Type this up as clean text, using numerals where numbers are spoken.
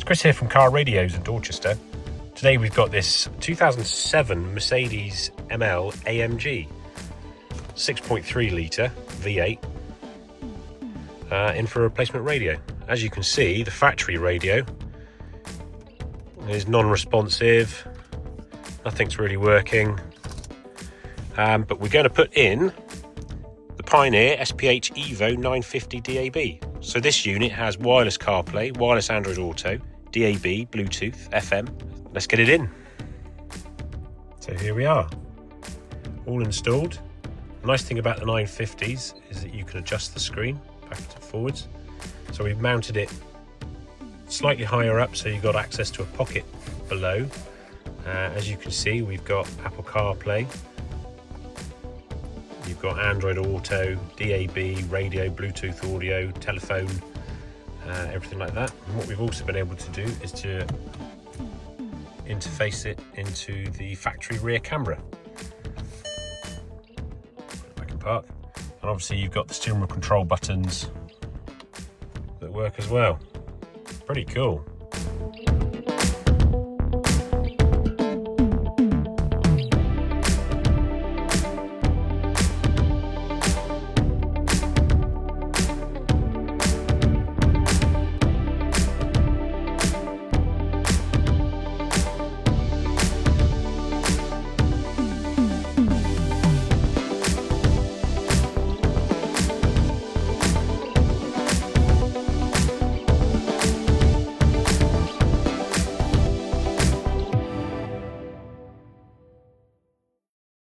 Chris here from Car Radios in Dorchester. Today we've got this 2007 Mercedes ML AMG 6.3 litre V8 in for a replacement radio. As you can see, the factory radio is non-responsive, nothing's really working, but we're going to put in the Pioneer SPH-EVO950DAB. So this unit has wireless CarPlay, wireless Android Auto, DAB, Bluetooth, FM. Let's get it in. So here we are, all installed. The nice thing about the 950s is that you can adjust the screen backwards and forwards. So we've mounted it slightly higher up, so you've got access to a pocket below. As you can see, we've got Apple CarPlay, you've got Android Auto, DAB, radio, Bluetooth audio, telephone, everything like that. And what we've also been able to do is to interface it into the factory rear camera. I can park. And obviously you've got the steering wheel control buttons that work as well. Pretty cool.